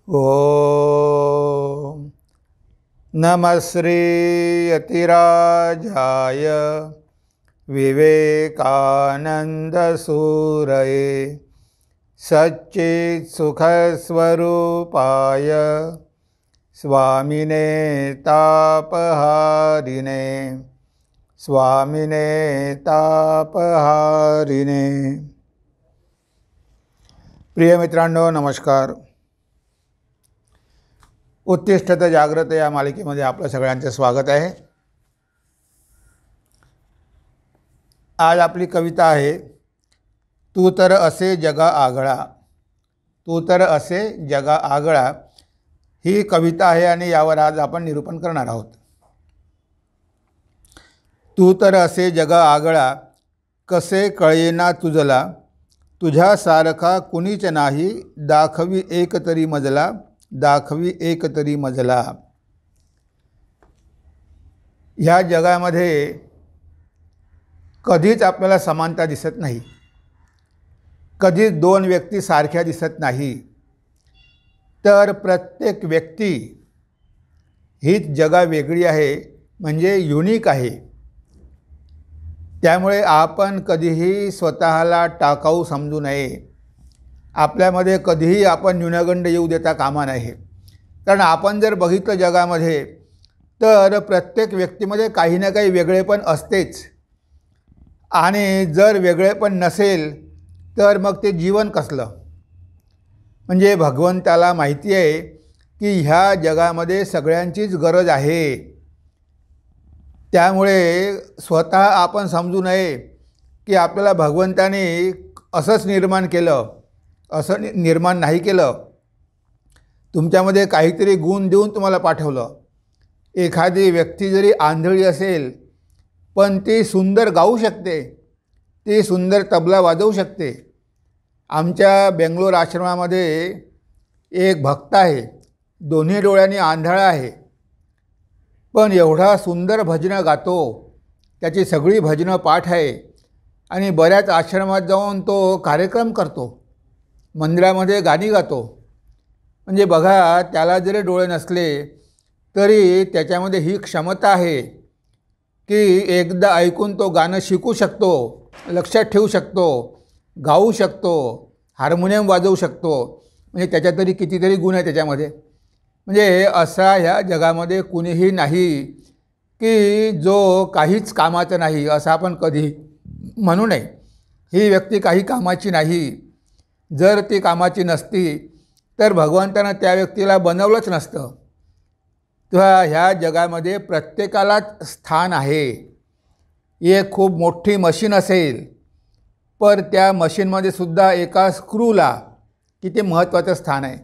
ओम नमः श्री यतिराजाय विवेकानंद सूरये सच्चित् सुखस्वरूपाय स्वामिने तापहारिणे प्रिय मित्रांनो नमस्कार। उत्तिष्ठत जाग्रत या मालिकेमध्ये आपलं सगळ्यांचं स्वागत आहे। आज आपली कविता आहे तू तर असे जगा आगळा। तू तर असे जगा आगळा ही कविता आहे आणि यावर आज आपण निरूपण करणार आहोत। तू तर असे जगा आगळा कसे कळेना तुझला, तुझ्यासारखा कुणीच नाही दाखवी एक तरी मजला, दाखवी एक तरी मजला। ह्या जगामध्ये कधीच आपल्याला समानता दिसत नाही, कधीच दोन व्यक्ती सारख्या दिसत नाही, तर प्रत्येक व्यक्ती हीच जगा वेगळी आहे, म्हणजे युनिक आहे। त्यामुळे आपण कधीही स्वतःला टाकाऊ समजू नये। आपल्यामध्ये कधीही आपण न्यूनगंड येऊ देता कामा नये, कारण आपण जर बघितलं जगामध्ये तर प्रत्येक व्यक्तीमध्ये काही ना काही वेगळेपण असतेच, आणि जर वेगळेपण नसेल तर मग ते जीवन कसलं। म्हणजे भगवंताला माहिती आहे की ह्या जगामध्ये सगळ्यांचीच गरज आहे। त्यामुळे स्वतः आपण समजू नये की आपल्याला भगवंताने असंच निर्माण केलं, असं निर्माण नाही केलं। तुमच्यामध्ये काहीतरी गुण देऊन तुम्हाला पाठवलं। एखादी व्यक्ती जरी आंधळी असेल पण ती सुंदर गाऊ शकते, ती सुंदर तबला वाजवू शकते। आमच्या बेंगलोर आश्रमामध्ये एक भक्त आहे, दोन्ही डोळ्यांनी आंधळा आहे, पण एवढा सुंदर भजनं गातो, त्याची सगळी भजनं पाठ आहे आणि बऱ्याच आश्रमात जाऊन तो कार्यक्रम करतो, मंदिरामध्ये गाणी गातो। म्हणजे बघा, त्याला जरी डोळे नसले तरी त्याच्यामध्ये ही क्षमता आहे की एकदा ऐकून तो गाणं शिकू शकतो, लक्षात ठेवू शकतो, गाऊ शकतो, हार्मोनियम वाजवू शकतो। म्हणजे त्याच्यात तरी कितीतरी गुण आहे त्याच्यामध्ये। म्हणजे असा ह्या जगामध्ये कुणीही नाही की जो काहीच कामाचा नाही असं आपण कधी म्हणू नये। ही व्यक्ती काही कामाची नाही। जर ती कामाची नसती तर भगवंतानं त्या व्यक्तीला बनवलंच नसतं। तेव्हा ह्या जगामध्ये प्रत्येकालाच स्थान आहे। एक खूप मोठी मशीन असेल पर त्या मशीनमध्ये सुद्धा एका स्क्रूला किती महत्त्वाचं स्थान आहे।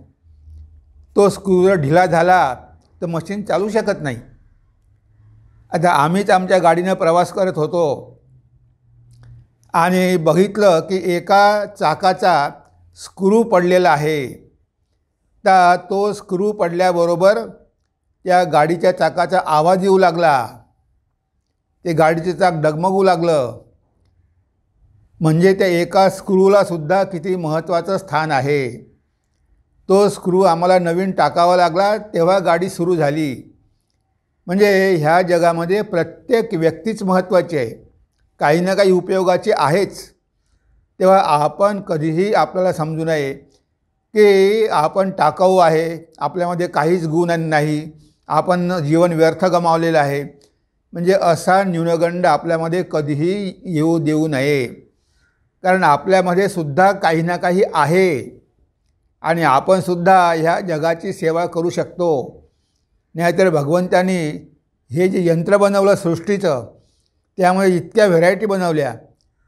तो स्क्रू जर ढिला झाला तर मशीन चालू शकत नाही। आता आम्हीच आमच्या गाडीनं प्रवास करत होतो आणि बघितलं की एका चाकाचा स्क्रू पडलेला आहे। तर तो स्क्रू पडल्याबरोबर त्या गाडीच्या चाकाचा आवाज येऊ लागला, ते गाडीचे चाक डगमगू लागलं। म्हणजे त्या एका स्क्रूला सुद्धा किती महत्त्वाचं स्थान आहे। तो स्क्रू आम्हाला नवीन टाकावा लागला तेव्हा गाडी सुरू झाली। म्हणजे ह्या जगामध्ये प्रत्येक व्यक्तीच महत्त्वाची आहे, काही ना काही उपयोगाची आहेच। तेव्हा आपण कधीही आपल्याला समजू नये की आपण टाकाऊ आहे, आपल्यामध्ये काहीच गुण नाही, आपण जीवन व्यर्थ गमावलेलं आहे। म्हणजे असा न्यूनगंड आपल्यामध्ये कधीही येऊ देऊ नये, कारण आपल्यामध्ये सुद्धा काही ना काही आहे आणि आपण सुद्धा ह्या जगाची सेवा करू शकतो। नाहीतर भगवंतानी हे जे यंत्र बनवलं सृष्टीचं, त्यामुळे इतक्या व्हेरायटी बनवल्या,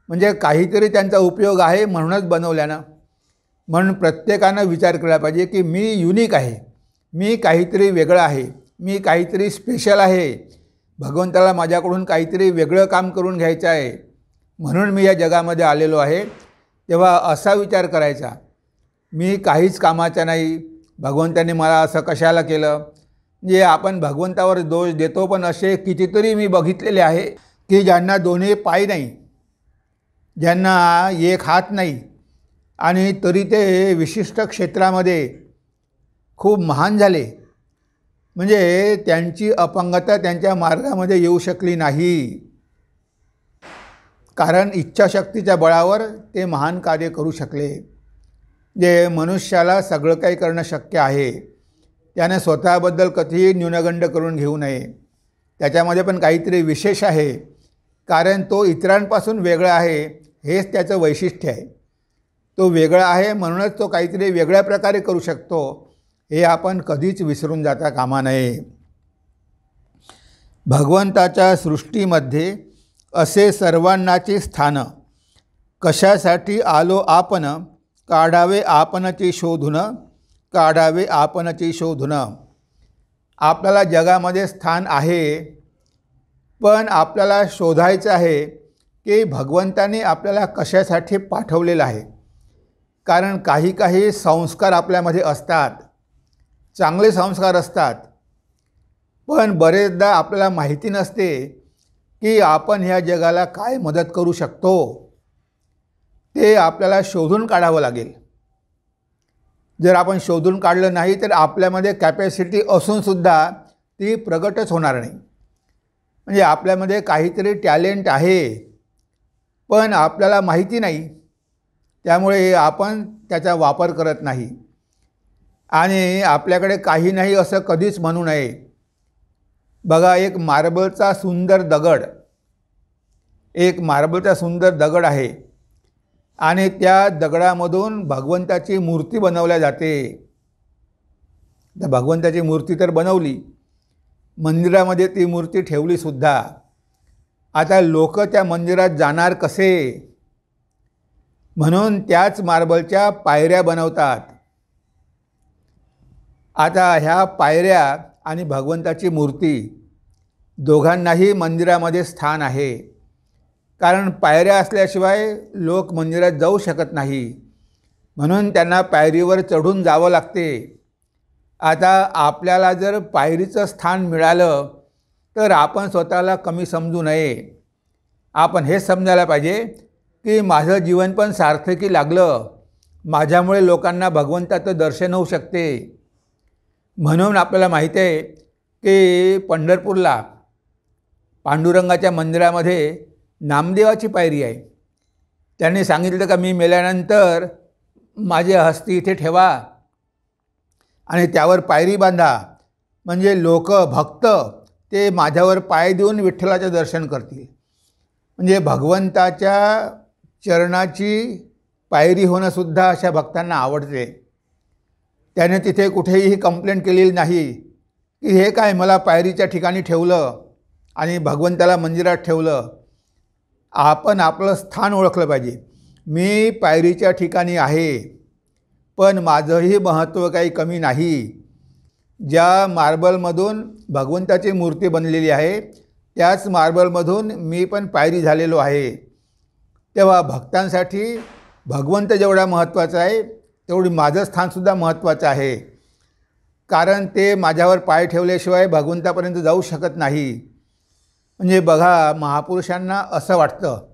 म्हणजे काहीतरी त्यांचा उपयोग आहे म्हणूनच बनवल्या ना। म्हणून प्रत्येकानं विचार केला पाहिजे की मी युनिक आहे, मी काहीतरी वेगळं आहे, मी काहीतरी स्पेशल आहे। भगवंताला माझ्याकडून काहीतरी वेगळं काम करून घ्यायचं आहे, म्हणून मी या जगामध्ये आलेलो आहे। तेव्हा असा विचार करायचा, मी काहीच कामाचा नाही, भगवंताने मला असं कशाला केलं। म्हणजे आपण भगवंतावर दोष देतो, पण असे कितीतरी मी बघितलेले आहे की ज्यांना दोन्ही पाय नाही, ज्यांना एक हात नाही, आणि तरी ते विशिष्ट क्षेत्रामध्ये खूप महान झाले, म्हणजे त्यांची अपंगता त्यांच्या मार्गामध्ये येऊ शकली नाही, कारण इच्छाशक्तीच्या बळावर ते महान कार्य करू शकले. जे मनुष्याला सगळं काही करणं शक्य आहे, त्याने स्वतःबद्दल कधीही न्यूनगंड करून घेऊ नये. त्याच्यामध्ये पण काहीतरी विशेष आहे, कारण तो इतरांपासून वेगळा आहे, हेच त्याचं वैशिष्ट्य आहे. तो वेगळा आहे म्हणूनच तो काहीतरी वेगळ्या प्रकारे करू शकतो, हे आपण कधीच विसरून जाता कामा नये. भगवंताच्या सृष्टीमध्ये असे सर्वांनाचे स्थान, कशासाठी आलो आपण, काढावे आपणची शोधून, काढावे आपणची शोधून. आपल्याला जगामध्ये स्थान आहे, पण आपल्याला शोधायचं आहे की भगवंताने आपल्याला कशासाठी पाठवलेलं आहे. कारण काही काही संस्कार आपल्यामध्ये असतात, चांगले संस्कार असतात, पण बरेचदा आपल्याला माहिती नसते की आपण ह्या जगाला काय मदत करू शकतो. ते आपल्याला शोधून काढावं लागेल. जर आपण शोधून काढलं नाही तर आपल्यामध्ये कॅपॅसिटी असूनसुद्धा ती प्रगटच होणार नाही. म्हणजे आपल्यामध्ये काहीतरी टॅलेंट आहे, पण आपल्याला माहिती नाही, त्यामुळे आपण त्याचा वापर करत नाही. आणि आपल्याकडे काही नाही असं कधीच म्हणू नये. बघा, एक मार्बलचा सुंदर दगड आहे आणि त्या दगडामधून भगवंताची मूर्ती बनवल्या जाते. तर भगवंताची मूर्ती तर बनवली, मंदिरामध्ये ती मूर्ती ठेवलीसुद्धा. आता लोक त्या मंदिरात जाणार कसे, म्हणून त्याच मार्बलच्या पायऱ्या बनवतात. आता ह्या पायऱ्या आणि भगवंताची मूर्ती दोघांनाही मंदिरामध्ये स्थान आहे, कारण पायऱ्या असल्याशिवाय लोक मंदिरात जाऊ शकत नाही, म्हणून त्यांना पायरीवर चढून जावं लागते. आता आपल्याला जर पायरीचं स्थान मिळालं तर आपण स्वतःला कमी समजू नये. आपण हे समजायला पाहिजे की माझं जीवन पण सार्थकी लागलं, माझ्यामुळे लोकांना भगवंताचं दर्शन होऊ शकते. म्हणून आपल्याला माहिती आहे की पंढरपूरला पांडुरंगाच्या मंदिरामध्ये नामदेवाची पायरी आहे. त्यांनी सांगितलं का मी मेल्यानंतर माझे हस्ती इथे ठेवा आणि त्यावर पायरी बांधा, म्हणजे लोक भक्त ते माझ्यावर पाय देऊन विठ्ठलाचं दर्शन करतील. म्हणजे भगवंताच्या चरणाची पायरी होणंसुद्धा अशा भक्तांना आवडते. त्याने तिथे कुठेही कंप्लेंट केलेली नाही की हे काय मला पायरीच्या ठिकाणी ठेवलं आणि भगवंताला मंदिरात ठेवलं. आपण आपलं स्थान ओळखलं पाहिजे. मी पायरीच्या ठिकाणी आहे, पण माझंही महत्त्व काही कमी नाही. ज्या मार्बलमधून भगवंताची मूर्ती बनलेली आहे त्याच मार्बलमधून मी पण पायरी झालेलो आहे. तेव्हा भक्तांसाठी भगवंत जेवढा महत्त्वाचा आहे तेवढी माझं स्थानसुद्धा महत्त्वाचं आहे, कारण ते माझ्यावर पाय ठेवल्याशिवाय भगवंतापर्यंत जाऊ शकत नाही. म्हणजे बघा, महापुरुषांना असं वाटतं,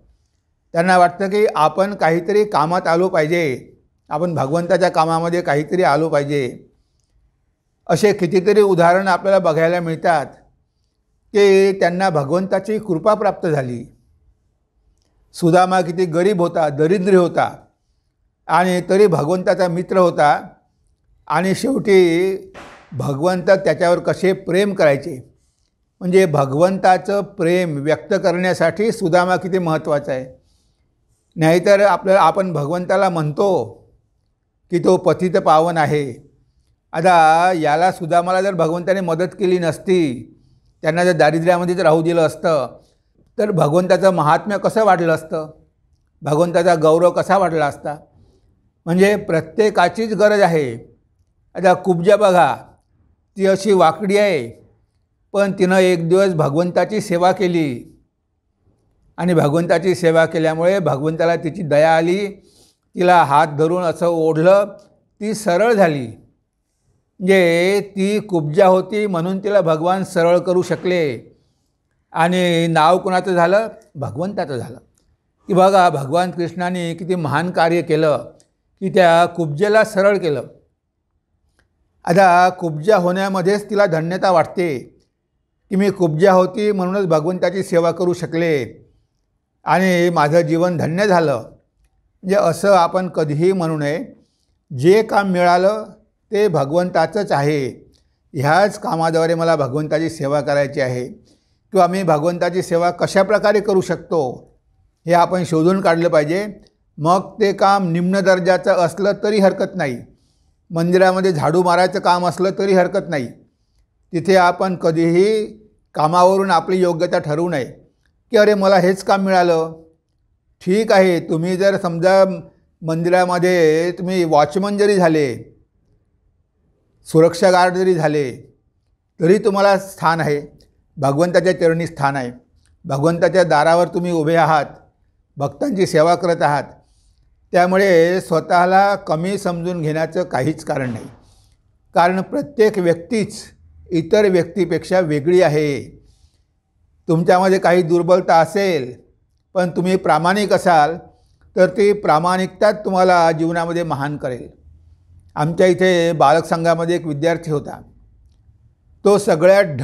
त्यांना वाटतं की आपण काहीतरी कामात आलो पाहिजे, आपण भगवंताच्या कामामध्ये काहीतरी आलो पाहिजे. असे कितीतरी उदाहरण आपल्याला बघायला मिळतात की त्यांना भगवंताची कृपा प्राप्त झाली. सुदामा किती गरीब होता, दरिद्री होता, आणि तरी भगवंताचा मित्र होता, आणि शेवटी भगवंत त्याच्यावर कसे प्रेम करायचे. म्हणजे भगवंताचं प्रेम व्यक्त करण्यासाठी सुदामा किती महत्त्वाचा आहे. नाहीतर आपण भगवंताला म्हणतो की तो पतित पावन आहे. आता याला सुदामाला जर भगवंताने मदत केली नसती, त्यांना जर दारिद्र्यामध्येच राहू दिलं असतं, तर भगवंताचं महात्म्य कसं वाढलं असतं, भगवंताचा गौरव कसा वाढला असता. म्हणजे प्रत्येकाचीच गरज आहे. आता कुब्जा बघा, ती अशी वाकडी आहे, पण तिनं एक दिवस भगवंताची सेवा केली आणि भगवंताची सेवा केल्यामुळे भगवंताला तिची दया आली, तिला हात धरून असं ओढलं, ती सरळ झाली. म्हणजे ती कुब्जा होती म्हणून तिला भगवान सरळ करू शकले, आणि नाव कोणाचं झालं, भगवंताचं झालं. की बघा, भगवान कृष्णाने किती महान कार्य केलं की त्या कुब्जेला सरळ केलं. आता कुब्जा होण्यामध्येच तिला धन्यता वाटते की मी कुब्जा होती म्हणूनच भगवंताची सेवा करू शकले आणि माझं जीवन धन्य झालं. म्हणजे असं आपण कधीही म्हणू नये. जे काम मिळालं ते भगवंताचंच आहे. ह्याच कामाद्वारे मला भगवंताची सेवा करायची आहे किंवा मी भगवंताची सेवा कशाप्रकारे करू शकतो हे आपण शोधून काढलं पाहिजे. मग ते काम निम्न दर्जाचं असलं तरी हरकत नाही, मंदिरामध्ये झाडू मारायचं काम असलं तरी हरकत नाही. तिथे आपण कधीही कामावरून आपली योग्यता ठरवू नये की अरे मला हेच काम मिळालं. ठीक आहे, तुम्ही जर समजा मंदिरामध्ये तुम्ही वॉचमन जरी झाले, सुरक्षा गार्ड जरी झाले तरी तुम्हाला स्थान आहे, भगवंताच्या चरणी स्थान आहे. भगवंताच्या दारावर तुम्ही उभे आहात, भक्तांची सेवा करत आहात. त्यामुळे स्वतःला कमी समजून घेण्याचं काहीच कारण नाही. कारण प्रत्येक व्यक्तीच इतर व्यक्तीपेक्षा वेगळी आहे. तुमच्यामध्ये काही दुर्बलता असेल पण तुम्ही प्रामाणिक असाल तर ती प्रामाणिकताच तुम्हाला जीवनामध्ये महान करेल. आमच्या इथे बालक संघामध्ये एक विद्यार्थी होता. तो सगळ्यात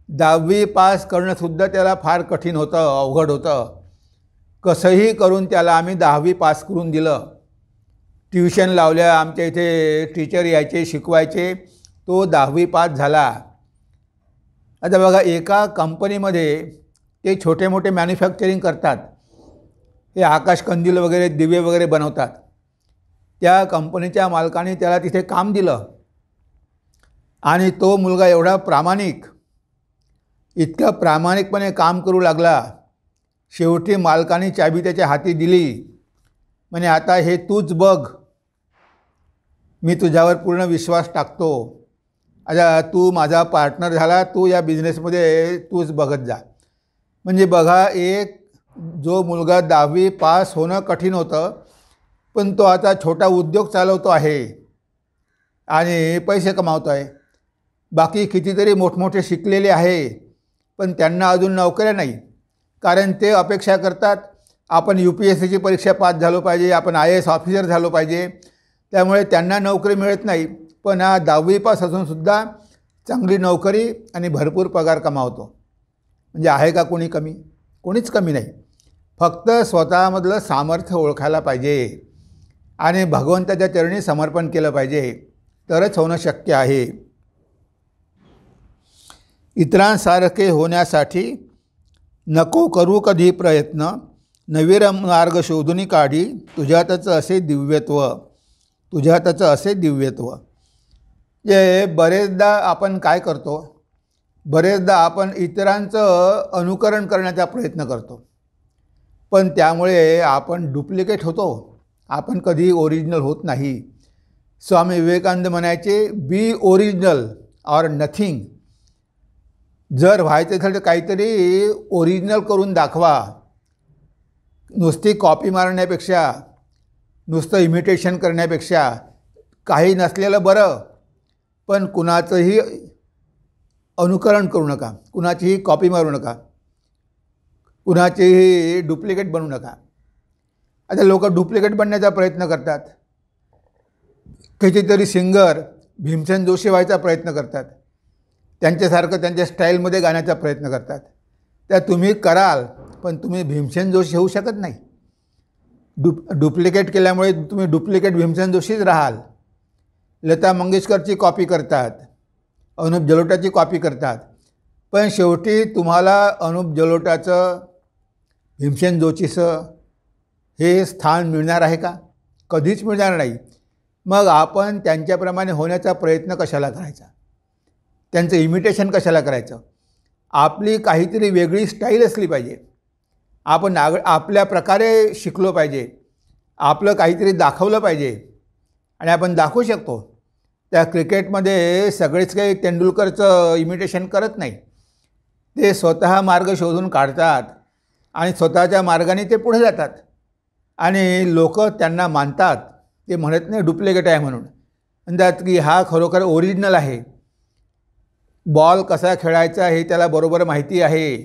10वी पास करणंसुद्धा त्याला फार कठीण होतं, अवघड होतं. कसंही करून त्याला आम्ही 10वी पास करून दिलं. ट्युशन लावल्या, आमच्या इथे टीचर यायचे, शिकवायचे. तो 10वी पास झाला. आता बघा, एका कंपनीमध्ये ते छोटे मोठे मॅन्युफॅक्चरिंग करतात. हे आकाशकंदील वगैरे, दिवे वगैरे बनवतात. त्या कंपनीच्या मालकाने त्याला तिथे काम दिलं आणि तो मुलगा एवढा प्रामाणिक, इतका प्रामाणिकपणे काम करू लागला. शेवटी मालकाने चाबी त्याच्या हाती दिली. म्हणे आता हे तूच बघ, मी तुझ्यावर पूर्ण विश्वास टाकतो. आता तू माझा पार्टनर झाला, तू या बिझनेसमध्ये तूच बघत जा. म्हणजे बघा, एक जो मुलगा 10वी पास होणं कठीण होतं पण तो आता छोटा उद्योग चालवतो आहे आणि पैसे कमावतो आहे. बाकी कितीतरी मोठमोठे शिकलेले आहे पण त्यांना अजून नोकऱ्या नाही. कारण ते अपेक्षा करतात आपण UPSCची परीक्षा पास झालो पाहिजे, आपण IAS ऑफिसर झालो पाहिजे. त्यामुळे त्यांना नोकरी मिळत नाही. पण हा 10वी पास असूनसुद्धा चांगली नोकरी आणि भरपूर पगार कमावतो. म्हणजे आहे का कोणी कमी? कोणीच कमी नाही. फक्त स्वतःमधलं सामर्थ्य ओळखायला पाहिजे आणि भगवंताच्या चरणी समर्पण केलं पाहिजे, तरच होणं शक्य आहे. इतरांसारखे होण्यासाठी नको करू कधी प्रयत्न, नवीन मार्ग शोधून काढी, तुझ्यातच असे दिव्यत्व, तुझ्यातच असे दिव्यत्व. जे बरेचदा आपण काय करतो, बरेचदा आपण इतरांचं अनुकरण करण्याचा प्रयत्न करतो पण त्यामुळे आपण डुप्लिकेट होतो. आपण कधी ओरिजिनल होत नाही. स्वामी विवेकानंद म्हणायचे, बी ओरिजिनल ऑर नथिंग. जर व्हायचं असेल तर काहीतरी ओरिजिनल करून दाखवा. नुसती कॉपी मारण्यापेक्षा, नुसतं इमिटेशन करण्यापेक्षा काही नसलेलं बरं. पण कुणाचंही अनुकरण करू नका, कुणाचीही कॉपी मारू नका, कुणाचीही डुप्लिकेट बनवू नका. आता लोक डुप्लिकेट बनण्याचा प्रयत्न करतात. कितीतरी सिंगर भीमसेन जोशी व्हायचा प्रयत्न करतात, त्यांच्यासारखं त्यांच्या स्टाईलमध्ये गाण्याचा प्रयत्न करतात. त्या तुम्ही कराल पण तुम्ही भीमसेन जोशी होऊ शकत नाही. डुप्लिकेट केल्यामुळे तुम्ही डुप्लिकेट भीमसेन जोशीच राहाल. लता मंगेशकरची कॉपी करतात, अनुप जलोटाची कॉपी करतात, पण शेवटी तुम्हाला अनुप जलोटाचं, भीमसेन जोशीचं हे स्थान मिळणार आहे का? कधीच मिळणार नाही. मग आपण त्यांच्याप्रमाणे होण्याचा प्रयत्न कशाला करायचा? त्यांचं इमिटेशन कशाला करायचं? आपली काहीतरी वेगळी स्टाईल असली पाहिजे. आपण आपल्या प्रकारे शिकलो पाहिजे, आपलं काहीतरी दाखवलं पाहिजे आणि आपण दाखवू शकतो. त्या क्रिकेटमध्ये सगळेच काही तेंडुलकरचं इमिटेशन करत नाही. ते स्वतः मार्ग शोधून काढतात आणि स्वतःच्या मार्गाने ते पुढे जातात आणि लोक त्यांना मानतात. ते म्हणत नाही डुप्लिकेट आहे म्हणून, म्हणतात की हा खरोखर ओरिजिनल आहे. बॉल कसा खेळायचा हे त्याला बरोबर माहिती आहे.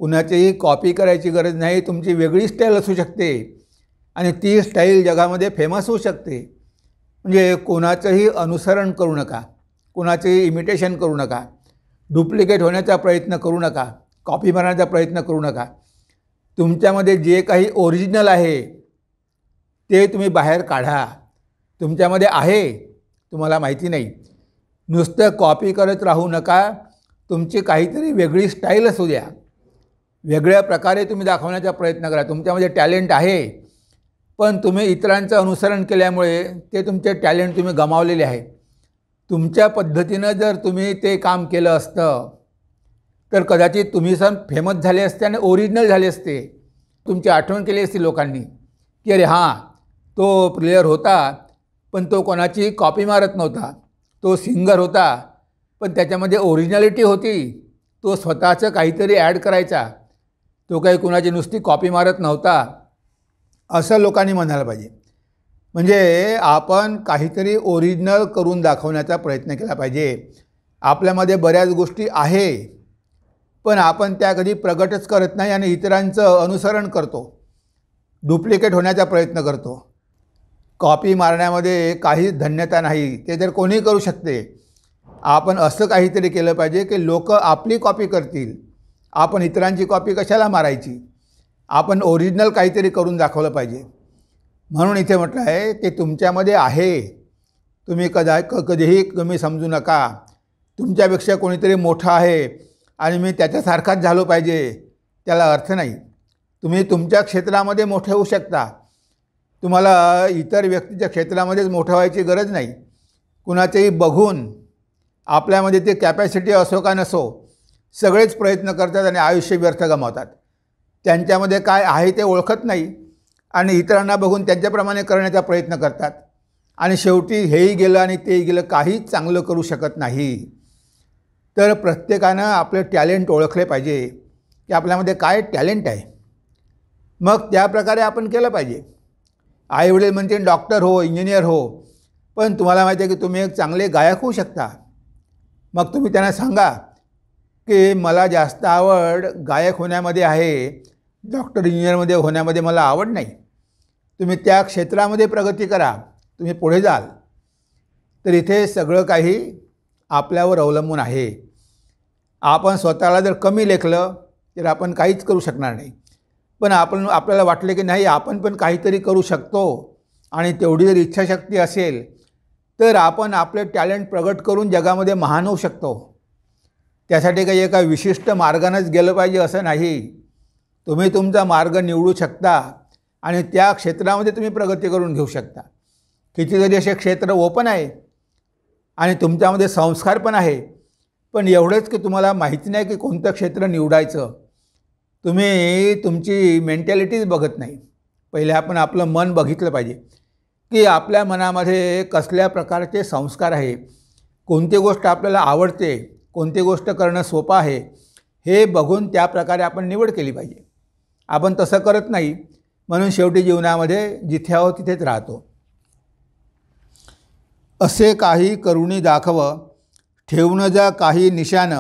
कुणाचीही कॉपी करायची गरज नाही. तुमची वेगळी स्टाईल असू शकते आणि ती स्टाईल जगामध्ये फेमस होऊ शकते. म्हणजे कोणाचंही अनुसरण करू नका, कोणाचंही इमिटेशन करू नका, डुप्लिकेट होण्याचा प्रयत्न करू नका, कॉपी मारण्याचा प्रयत्न करू नका. तुमच्यामध्ये जे काही ओरिजिनल आहे ते तुम्ही बाहेर काढा. तुमच्यामध्ये आहे, तुम्हाला माहिती नाही. नुसतं कॉपी करत राहू नका. तुमची काहीतरी वेगळी स्टाईल असू द्या, वेगळ्या प्रकारे तुम्ही दाखवण्याचा प्रयत्न करा. तुमच्यामध्ये टॅलेंट आहे, पण तुम्ही इतरांचं अनुसरण केल्यामुळे ते तुमचे टॅलेंट तुम्ही गमावलेले आहे. तुमच्या पद्धतीनं जर तुम्ही ते काम केलं असतं तर कदाचित तुम्ही सण फेमस झाले असते आणि ओरिजिनल झाले असते. तुमची आठवण केली असती लोकांनी की अरे हां, तो प्लेयर होता पण तो कोणाची कॉपी मारत नव्हता, तो सिंगर होता पण त्याच्यामध्ये ओरिजिनॅलिटी होती, तो स्वतःचं काहीतरी ॲड करायचा, तो काही कुणाची नुसती कॉपी मारत नव्हता, असं लोकांनी म्हणायला पाहिजे. म्हणजे आपण काहीतरी ओरिजिनल करून दाखवण्याचा प्रयत्न केला पाहिजे. आपल्यामध्ये बऱ्याच गोष्टी आहे पण आपण त्या कधी प्रगटच करत नाही आणि इतरांचं अनुसरण करतो, डुप्लिकेट होण्याचा प्रयत्न करतो. कॉपी मारण्यामध्ये काहीच धन्यता नाही, ते तर कोणीही करू शकते. आपण असं काहीतरी केलं पाहिजे की लोक आपली कॉपी करतील. आपण इतरांची कॉपी कशाला मारायची? आपण ओरिजिनल काहीतरी करून दाखवलं पाहिजे. म्हणून इथे म्हटलं आहे की तुमच्यामध्ये आहे, तुम्ही कधीही कमी समजू नका. तुमच्यापेक्षा कोणीतरी मोठं आहे आणि मी त्याच्यासारखाच झालो पाहिजे, त्याला अर्थ नाही. तुम्ही तुमच्या क्षेत्रामध्ये मोठे होऊ शकता. तुम्हाला इतर व्यक्तीच्या क्षेत्रामध्येच मोठं व्हायची गरज नाही. कुणाचेही बघून आपल्यामध्ये ते कॅपॅसिटी असो का नसो, सगळेच प्रयत्न करतात आणि आयुष्य व्यर्थ गमावतात. त्यांच्यामध्ये काय आहे ते ओळखत नाही आणि इतरांना बघून त्यांच्याप्रमाणे करण्याचा प्रयत्न करतात आणि शेवटी हेही गेलं आणि तेही गेलं, काहीच चांगलं करू शकत नाही. तर प्रत्येकानं आपलं टॅलेंट ओळखले पाहिजे की आपल्यामध्ये काय टॅलेंट आहे, मग त्याप्रकारे आपण केलं पाहिजे. आईवडील म्हणते डॉक्टर हो, इंजिनियर हो, पण तुम्हाला माहिती आहे की तुम्ही एक चांगले गायक होऊ शकता. मग तुम्ही त्यांना सांगा की मला जास्त आवड गायक होण्यामध्ये आहे, डॉक्टर इंजिनियरमध्ये होण्यामध्ये मला आवड नाही. तुम्ही त्या क्षेत्रामध्ये प्रगती करा, तुम्ही पुढे जाल. तर इथे सगळं काही आपल्यावर अवलंबून आहे. आपण स्वतःला जर कमी लेखलं तर आपण काहीच करू शकणार नाही. पण आपल्याला वाटले की नाही, आपण पण काहीतरी करू शकतो आणि तेवढी जर इच्छाशक्ती असेल तर आपण आपले टॅलेंट प्रगट करून जगामध्ये महान होऊ शकतो. त्यासाठी काही एका विशिष्ट मार्गानेच गेलं पाहिजे असं नाही. तुम्ही तुमचा मार्ग निवडू शकता आणि त्या क्षेत्रामध्ये तुम्ही प्रगती करून घेऊ शकता. कितीतरी असे क्षेत्र ओपन आहे आणि तुमच्यामध्ये संस्कार पण आहे, पण एवढंच की तुम्हाला माहिती नाही की कोणतं क्षेत्र निवडायचं. तुम्ही तुमची मेंटॅलिटीज बघत नाही. पहिले आपण आपलं मन बघितलं पाहिजे की आपल्या मनामध्ये कसल्या प्रकारचे संस्कार आहे, कोणती गोष्ट आपल्याला आवडते, कोणती गोष्ट करणं सोपं आहे, हे बघून त्या प्रकारे आपण निवड केली पाहिजे. आपण तसं करत नाही, म्हणून शेवटी जीवनामध्ये जिथे आहो तिथेच राहतो. असे काही करुणी दाखव, ठेवून जा काही निशान,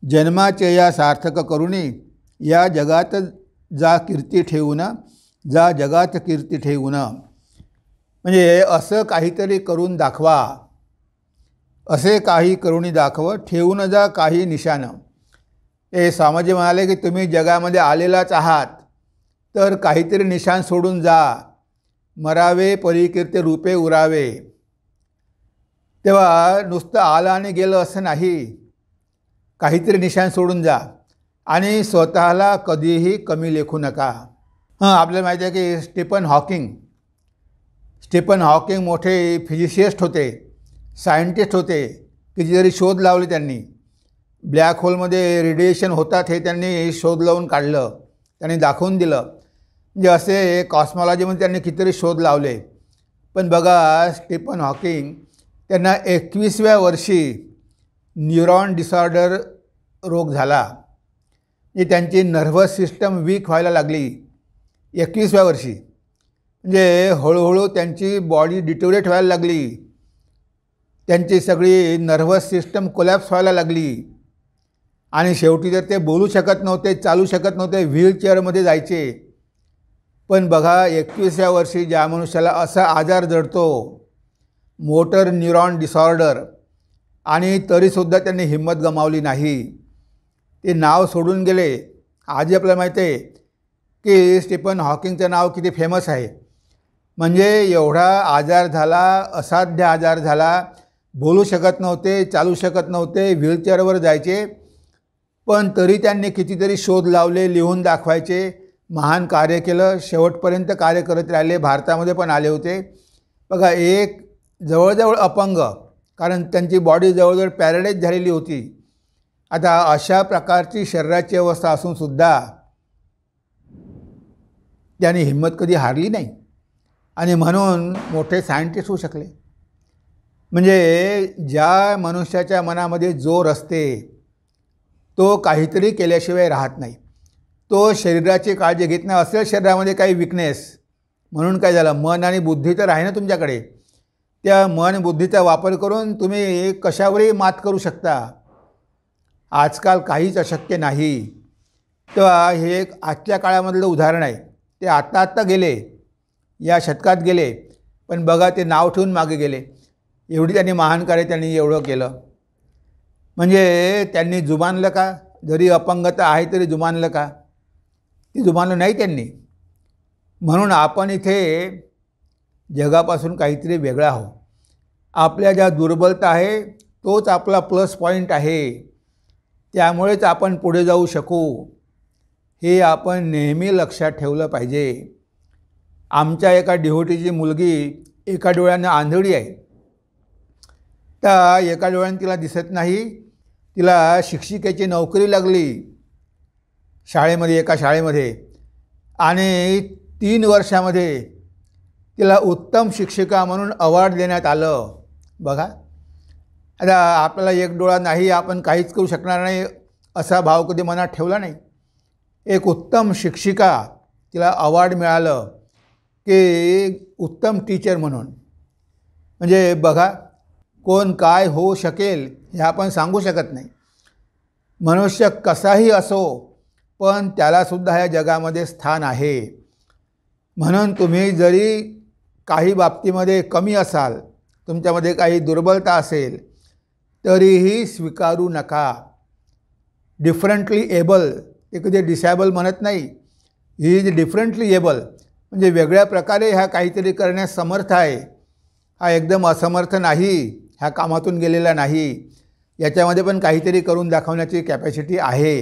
जन्माचे या सार्थक करुणी, या जगात जा कीर्ती ठेवून, जा जगात कीर्ती ठेवून. म्हणजे असं काहीतरी करून दाखवा, असे काही करुणी दाखव, ठेवून जा काही निशान. हे स्वामीजी म्हणाले की तुम्ही जगामध्ये आलेलाच आहात तर काहीतरी निशाण सोडून जा. मरावे परिकीर्ती रूपे उरावे. तेव्हा नुसतं आलं आणि गेलं असं नाही, काहीतरी निशाण सोडून जा आणि स्वतःला कधीही कमी लेखू नका. आपल्याला माहिती आहे की स्टीफन हॉकिंग मोठे फिजिसिस्ट होते, सायंटिस्ट होते. कितीतरी शोध लावले त्यांनी. ब्लॅक होलमध्ये रेडिएशन होतात हे त्यांनी शोध लावून काढलं, त्यांनी दाखवून दिलं. म्हणजे असे कॉस्मॉलॉजीमध्ये त्यांनी कितीतरी शोध लावले. पण बघा, स्टीफन हॉकिंग त्यांना 21व्या वर्षी न्यूरॉन डिसऑर्डर रोग झाला. म्हणजे त्यांची नर्व्हस सिस्टम वीक व्हायला लागली 21व्या वर्षी. म्हणजे हळूहळू त्यांची बॉडी डिटोरेट व्हायला लागली, त्यांची सगळी नर्व्हस सिस्टम कोलॅप्स व्हायला लागली आणि शेवटी तर ते बोलू शकत नव्हते, चालू शकत नव्हते, व्हीलचेअरमध्ये जायचे. पण बघा, 21व्या वर्षी ज्या मनुष्याला असा आजार जडतो मोटर न्यूरॉन डिसऑर्डर, आणि तरीसुद्धा त्यांनी हिंमत गमावली नाही. ते नाव सोडून गेले. आजही आपल्याला माहिती आहे की स्टीफन हॉकिंगचं नाव किती फेमस आहे. म्हणजे एवढा आजार झाला, असाध्य आजार झाला, बोलू शकत नव्हते, चालू शकत नव्हते, व्हीलचेअरवर जायचे, पण तरी त्यांनी कितीतरी शोध लावले, लिहून दाखवायचे, महान कार्य केलं, शेवटपर्यंत कार्य करत राहिले. भारतामध्ये पण आले होते. बघा, एक जवळजवळ अपंग, कारण त्यांची बॉडी जवळजवळ पॅरालाइज झालेली होती. आता अशा प्रकारची शरीराची अवस्था असूनसुद्धा त्यांनी हिंमत कधी हारली नाही आणि म्हणून मोठे सायंटिस्ट होऊ शकले. म्हणजे ज्या मनुष्याच्या मनामध्ये जोर असते तो काहीतरी केल्याशिवाय राहत नाही. तो शरीराची काळजी घेत नाही. असेल शरीरामध्ये काही विकनेस, म्हणून काय झालं, मन आणि बुद्धी तर आहे ना तुमच्याकडे. त्या मन बुद्धीचा वापर करून तुम्ही कशावरही मात करू शकता. आजकाल काहीच अशक्य नाही. तेव्हा हे एक आजच्या काळामधलं उदाहरण आहे. ते आत्ता गेले, या शतकात गेले, पण बघा ते नाव ठेवून मागे गेले. एवढी त्यांनी महान कार्य त्यांनी एवढं केलं. म्हणजे त्यांनी जुमानलं का? जरी अपंगता आहे तरी जुमानलं का? ती जुमानलं नाही त्यांनी. म्हणून आपण इथे जगापासून काहीतरी वेगळं आहोत. आपल्या ज्या दुर्बलता आहे तोच आपला प्लस पॉईंट आहे. त्यामुळेच आपण पुढे जाऊ शकू. हे आपण नेहमी लक्षात ठेवलं पाहिजे. आमच्या एका डिव्होटीची मुलगी एका डोळ्यानं आंधळी आहे. तर एका डोळ्यानं तिला दिसत नाही. तिला शिक्षिकेची नोकरी लागली शाळेमध्ये, एका शाळेमध्ये, आणि 3 वर्षामध्ये तिला उत्तम शिक्षिका म्हणून अवॉर्ड देण्यात आलं. बघा, आता आपल्याला एक डोळा नाही, आपण काहीच करू शकणार नाही असा भाव कधी मनात ठेवला नाही. एक उत्तम शिक्षिका, तिला अवॉर्ड मिळालं की उत्तम टीचर म्हणून. म्हणजे बघा, कोण काय होऊ शकेल हे आपण सांगू शकत नाही. मनुष्य कसाही असो, पण त्यालासुद्धा ह्या जगामध्ये स्थान आहे. म्हणून तुम्ही जरी काही बाबतीमध्ये कमी असाल, तुमच्यामध्ये काही दुर्बलता असेल, तरीही स्वीकारू नका. डिफरंटली एबल, ते कधी डिसेबल म्हणत नाही. ही इज डिफरंटली एबल, म्हणजे वेगळ्या प्रकारे ह्या काहीतरी करण्यास समर्थ आहे. हा एकदम असमर्थ नाही, ह्या कामातून गेलेला नाही. याच्यामध्ये पण काहीतरी करून दाखवण्याची कॅपॅसिटी आहे.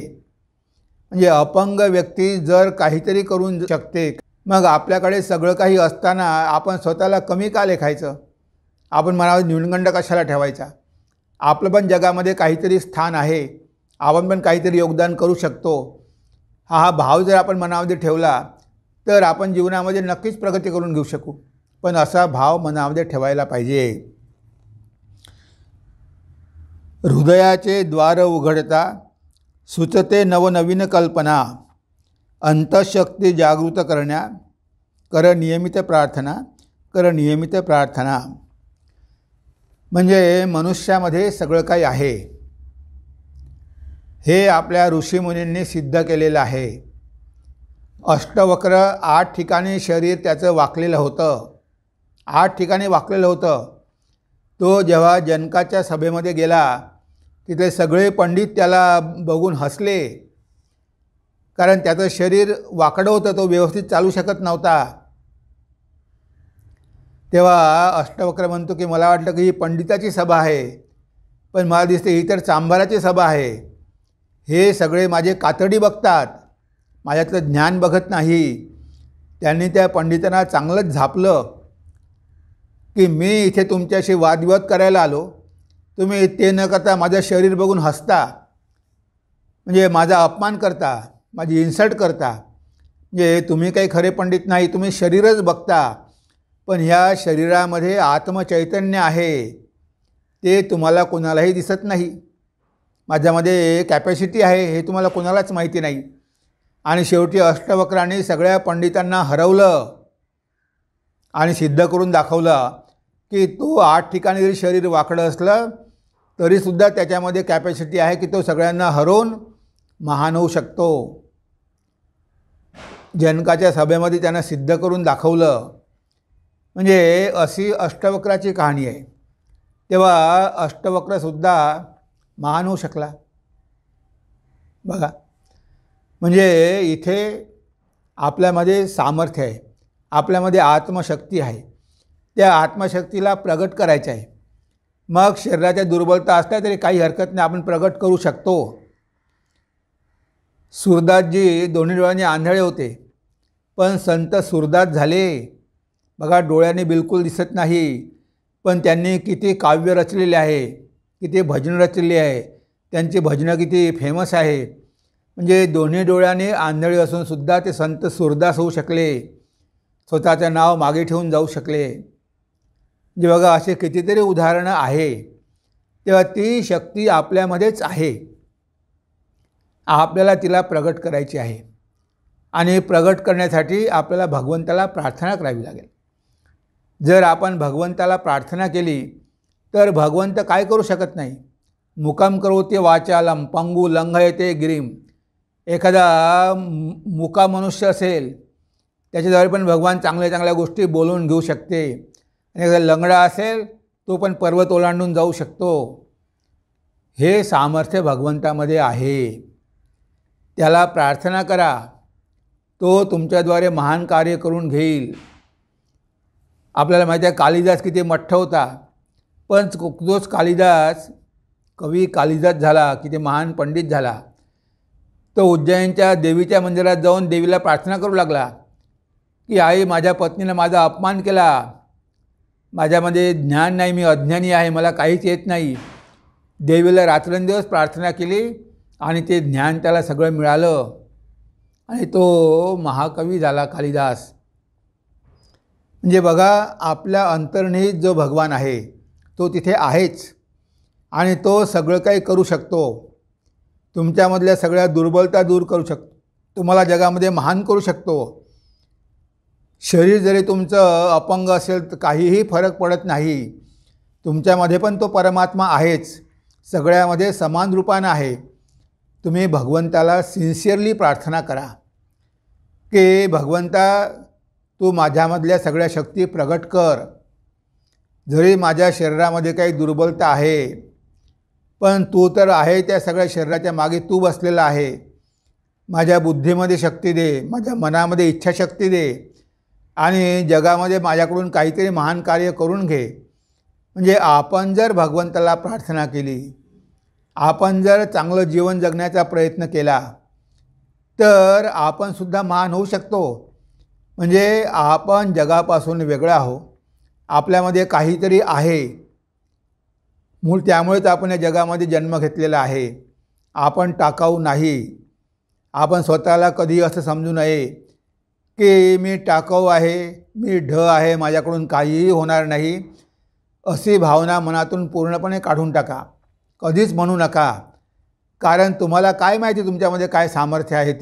म्हणजे अपंग व्यक्ती जर काहीतरी करून शकते, मग आपल्याकडे सगळं काही असताना आपण स्वतःला कमी का लेखायचं? आपण मनावर न्यूनगंड कशाला ठेवायचा? आपलं पण जगामध्ये काहीतरी स्थान आहे. आपण पण काहीतरी योगदान करू शकतो. हा भाव जर आपण मनामध्ये ठेवला तर आपण जीवनामध्ये नक्कीच प्रगती करून घेऊ शकू. पण असा भाव मनामध्ये ठेवायला पाहिजे. हृदयाचे द्वार उघडता सुचते नवनवीन कल्पना, अंतःशक्ती जागृत करण्या कर नियमित प्रार्थना, कर नियमित प्रार्थना. म्हणजे मनुष्यामध्ये सगळं काही आहे. हे आपल्या ऋषीमुनींनी सिद्ध केलेलं आहे. अष्टवक्र 8 ठिकाणी शरीर त्याचं वाकलेलं होतं. 8 ठिकाणी वाकलेलं होतं. तो जेव्हा जनकाच्या सभेमध्ये गेला, तिथे सगळे पंडित त्याला बघून हसले, कारण त्याचं शरीर वाकडं होतं, तो व्यवस्थित चालू शकत नव्हता. तेव्हा अष्टवक्र म्हणतो की मला वाटलं की ही पंडिताची सभा आहे, पण मला दिसते ही तर चांभाराची सभा आहे. हे सगळे माझे कातडी बघतात, माझ्यातलं ज्ञान बघत नाही. त्यांनी त्या पंडितांना चांगलंच झापलं की मी इथे तुमच्याशी वादविवाद करायला आलो, तुम्ही ते न करता माझं शरीर बघून हसता, म्हणजे माझा अपमान करता, माझी इन्सल्ट करता. म्हणजे तुम्ही काही खरे पंडित नाही, तुम्ही शरीरच बघता, पण ह्या शरीरामध्ये आत्मचैतन्य आहे, ते तुम्हाला कोणालाही दिसत नाही. माझ्यामध्ये कॅपॅसिटी आहे हे तुम्हाला कोणालाच माहिती नाही. आणि शेवटी अष्टवक्रांनी सगळ्या पंडितांना हरवलं आणि सिद्ध करून दाखवलं की तो 8 ठिकाणी जरी शरीर वाकडं असलं तरीसुद्धा त्याच्यामध्ये कॅपॅसिटी आहे की तो सगळ्यांना हरवून महान होऊ शकतो. जनकाच्या सभेमध्ये त्यानं सिद्ध करून दाखवलं. म्हणजे अशी अष्टवक्राची कहाणी आहे. तेव्हा अष्टवक्रसुद्धा महान होऊ शकला. बघा, म्हणजे इथे आपल्यामध्ये सामर्थ्य आहे, आपल्यामध्ये आत्मशक्ती आहे. त्या आत्मशक्तीला प्रगट करायचं आहे. मग शरीराच्या दुर्बलता असल्या तरी काही हरकत नाही, आपण प्रगट करू शकतो. सूरदासजी दोन्ही डोळ्यांनी आंधळे होते, पण संत सूरदास झाले. बघा, डोळ्यांनी बिलकुल दिसत नाही, पण त्यांनी किती काव्य रचलेले आहे, किती भजनं रचलेली आहे, त्यांची भजनं किती फेमस आहे. म्हणजे दोन्ही डोळ्याने आंधळे असूनसुद्धा ते संत सूरदास होऊ शकले, स्वतःचं नाव मागे ठेवून जाऊ शकले. म्हणजे बघा, असे कितीतरी उदाहरणं आहे. तेव्हा ती शक्ती आपल्यामध्येच आहे, आपल्याला तिला प्रगट करायची आहे. आणि प्रगट करण्यासाठी आपल्याला भगवंताला प्रार्थना करावी लागेल. जर आपण भगवंताला प्रार्थना केली तर भगवंत काय करू शकत नाही. मुकम करोति वाचालम पंगु लंघयते गिरीम. एखादा मुका मनुष्य असेल, त्याच्याद्वारे पण भगवान चांगल्या चांगल्या गोष्टी बोलून घेऊ शकते. आणि एखादा लंगडा असेल, तो पण पर्वत ओलांडून जाऊ शकतो. हे सामर्थ्य भगवंतामध्ये आहे. त्याला प्रार्थना करा, तो तुमच्याद्वारे महान कार्य करून घेईल. आपल्याला माहिती आहे कालिदास किती मठ्ठ होता, पण तोच कालिदास, कवी कालिदास झाला, किती महान पंडित झाला. तो उज्जैनच्या देवीच्या मंदिरात जाऊन देवीला प्रार्थना करू लागला की आई, माझ्या पत्नीनं माझा अपमान केला, माझ्यामध्ये ज्ञान नाही, मी अज्ञानी आहे, मला काहीच येत नाही. देवीला रात्रंदिवस प्रार्थना केली आणि ते ज्ञान त्याला सगळं मिळालं आणि तो महाकवी झाला कालिदास. म्हणजे बघा, आपल्या अंतर्निहित जो भगवान आहे तो तिथे आहेच आणि तो सगळं काही करू शकतो. तुमच्यामधल्या सगळ्या दुर्बलता दूर करू शकतो, तुम्हाला जगामध्ये महान करू शकतो. शरीर जरी तुमचं अपंग असेल तर काहीही फरक पडत नाही, तुमच्यामध्ये पण तो परमात्मा आहेच, सगळ्यामध्ये समान रूपानं आहे. तुम्ही भगवंताला सिन्सिअरली प्रार्थना करा की भगवंता, तू माझ्यामधल्या सगळ्या शक्ती प्रगट कर. जरी माझ्या शरीरामध्ये काही दुर्बलता आहे, पण तू तर आहे त्या सगळ्या शरीराच्या मागे तू बसलेला आहे. माझ्या बुद्धीमध्ये शक्ती दे, माझ्या मनामध्ये इच्छाशक्ती दे आणि जगामध्ये माझ्याकडून काहीतरी महान कार्य करून घे. म्हणजे आपण जर भगवंताला प्रार्थना केली, आपण जर चांगलं जीवन जगण्याचा प्रयत्न केला तर आपणसुद्धा महान होऊ शकतो. म्हणजे आपण जगापासून वेगळा आहो, आपल्यामध्ये काहीतरी आहे मूळ, त्यामुळेच आपण या जगामध्ये जन्म घेतलेला आहे. आपण टाकाऊ नाही. आपण स्वतःला कधी असं समजू नये की मी टाकाऊ आहे, मी ढ आहे, माझ्याकडून काहीही होणार नाही. अशी भावना मनातून पूर्णपणे काढून टाका, कधीच म्हणू नका. कारण तुम्हाला काय माहिती तुमच्यामध्ये काय सामर्थ्य आहे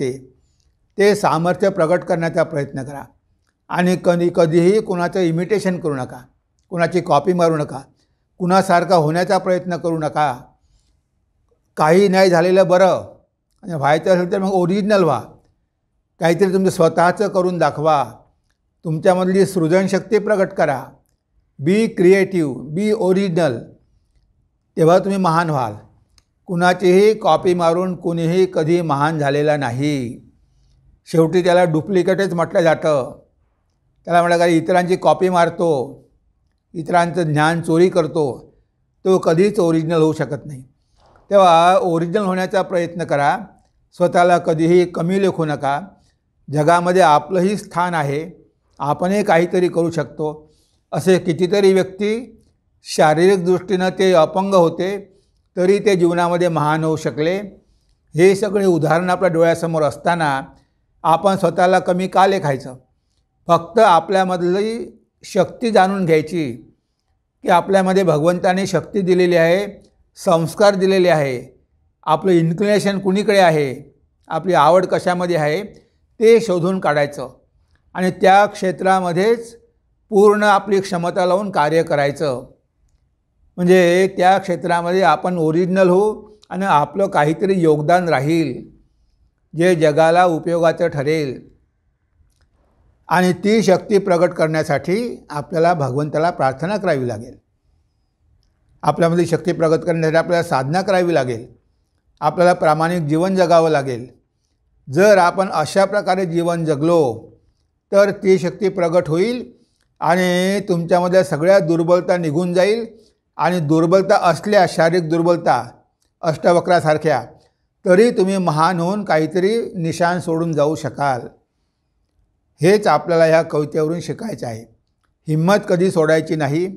ते सामर्थ्य प्रगट करण्याचा प्रयत्न करा. आणि कधीही कुणाचं इमिटेशन करू नका, कुणाची कॉपी मारू नका, कुणासारखा होण्याचा प्रयत्न करू नका. काही नाही झालेलं बरं, आणि व्हायचं असेल तर मग ओरिजिनल व्हा, काहीतरी तुमचं स्वतःचं करून दाखवा. तुमच्यामधली सृजनशक्ती प्रगट करा. बी क्रिएटिव्ह, बी ओरिजिनल, तेव्हा तुम्ही महान व्हाल. कुणाचीही कॉपी मारून कुणीही कधी महान झालेला नाही. शेवटी त्याला डुप्लिकेटच म्हटलं जातं. त्याला म्हटलं का इतरांची कॉपी मारतो, इतरांचं ज्ञान चोरी करतो, तो कधीच ओरिजिनल होऊ शकत नाही. तेव्हा ओरिजिनल होण्याचा प्रयत्न करा. स्वतःला कधीही कमी लेखू नका. जगामध्ये आपलंही स्थान आहे, आपणही काहीतरी करू शकतो. असे कितीतरी व्यक्ती शारीरिक दृष्टीनं ते अपंग होते तरी ते जीवनामध्ये महान होऊ शकले. हे सगळे उदाहरण आपल्या डोळ्यासमोर असताना आपण स्वतःला कमी का लेखायचं? फक्त आपल्यामधली शक्ती जाणून घ्यायची की आपल्यामध्ये भगवंताने शक्ती दिलेली आहे, संस्कार दिलेले आहे, आपलं इन्क्लिनेशन कुणीकडे आहे, आपली आवड कशामध्ये आहे ते शोधून काढायचं आणि त्या क्षेत्रामध्येच पूर्ण आपली क्षमता लावून कार्य करायचं. म्हणजे त्या क्षेत्रामध्ये आपण ओरिजिनल होऊ आणि आपलं काहीतरी योगदान राहील जे जगाला उपयोगाचं ठरेल. आणि ती शक्ती प्रगट करण्यासाठी आपल्याला भगवंताला प्रार्थना करावी लागेल. आपल्यामध्ये शक्ती प्रगट करण्यासाठी आपल्याला साधना करावी लागेल. आपल्याला प्रामाणिक जीवन जगावं लागेल. जर आपण अशा प्रकारे जीवन जगलो तर ती शक्ती प्रगट होईल आणि तुमच्यामधल्या सगळ्या दुर्बलता निघून जाईल. आणि दुर्बलता असल्या, शारीरिक दुर्बलता अष्टवक्रासारख्या, तरी तुम्ही महान होऊन काहीतरी निशाण सोडून जाऊ शकाल. हेच आपल्याला ह्या कवितेवरून शिकायचं आहे. हिंमत कधी सोडायची नाही,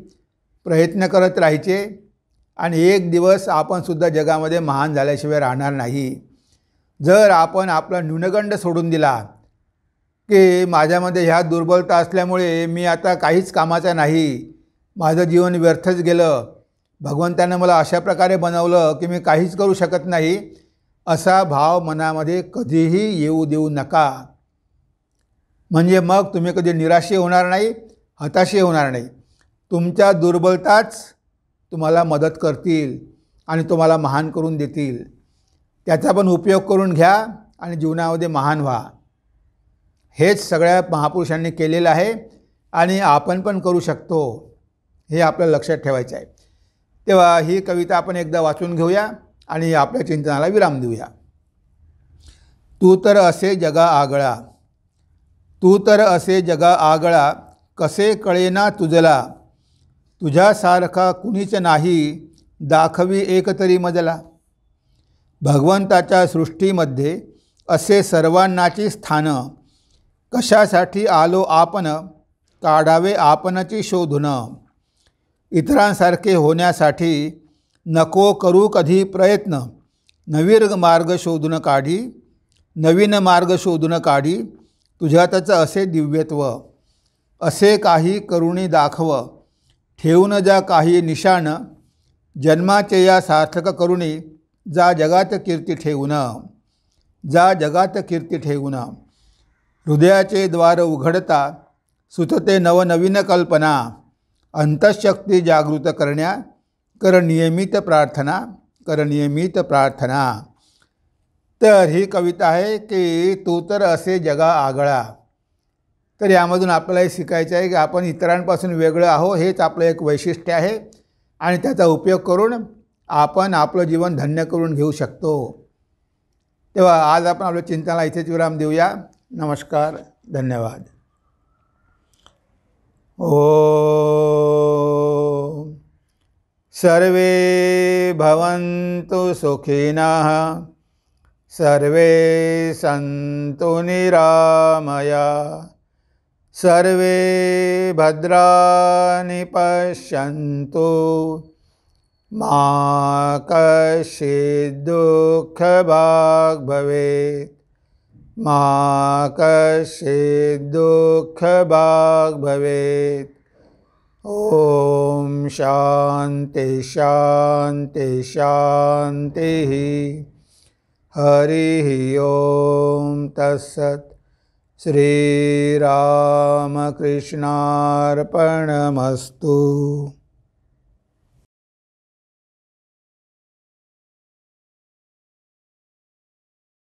प्रयत्न करत राहायचे आणि एक दिवस आपणसुद्धा जगामध्ये महान झाल्याशिवाय राहणार नाही. जर आपण आपला न्यूनगंड सोडून दिला की माझ्यामध्ये ह्या दुर्बलता असल्यामुळे मी आता काहीच कामाचा नाही, माझं जीवन व्यर्थच गेलं, भगवंतानं मला अशा प्रकारे बनवलं की मी काहीच करू शकत नाही, असा भाव मनामध्ये कधीही येऊ देऊ नका. म्हणजे मग तुम्ही कधी निराशी होणार नाही, हताशी होणार नाही. तुमच्या दुर्बलताच तुम्हाला मदत करतील आणि तुम्हाला महान करून देतील. त्याचा पण उपयोग करून घ्या आणि जीवनामध्ये महान व्हा. हेच सगळ्या महापुरुषांनी केलेलं आहे आणि आपण पण करू शकतो, हे आपल्याला लक्षात ठेवायचं आहे. तेव्हा ही कविता आपण एकदा वाचून घेऊया आणि आपल्या चिंतनाला विराम देऊया. तू तर असे जगा आगळा, तू तर असे जगा आगळा, कसे कळेना तुझला, तुझ्यासारखा कुणीच नाही, दाखवी एकतरी मजला. भगवंताच्या सृष्टीमध्ये असे सर्वांनाची स्थान, कशासाठी आलो आपण, काढावे आपणची शोधून. इतरांसारखे होण्यासाठी नको करू कधी प्रयत्न, नवीन मार्ग शोधून काढी, नवीन मार्ग शोधून काढी, तुझ्यातच असे दिव्यत्व. असे काही करुणी दाखव, ठेवून जा काही निशाण, जन्माचे या सार्थक करुणी, जा जगात कीर्ती ठेवून, जा जगात कीर्ती ठेवून. हृदयाचे द्वार उघडता सुचते नवनवीन कल्पना, अंतःशक्ती जागृत करण्या, कर नियमित प्रार्थना, कर नियमित प्रार्थना. तर ही कविता आहे की तू तर असे जगा आगळा. तर यामधून आपल्याला हे शिकायचं आहे की आपण इतरांपासून वेगळं आहो, हेच आपलं एक वैशिष्ट्य आहे आणि त्याचा उपयोग करून आपण आपलं जीवन धन्य करून घेऊ शकतो. तेव्हा आज आपण आपल्या चिंतनाला इथेच विराम देऊया. नमस्कार, धन्यवाद. ओम सर्वे भवन्तु सुखिनः, सर्वे सन्तु निरामया, सर्वे भद्राणि पश्यन्तु, मा कश्चित् दुःखभाग् भवेत्, मा कश्चित् दुःखभाग् भवेत्. ओम शांति शांति शांतिः. हरि ओम तत्सत्. श्रीरामकृष्णार्पणमस्तु.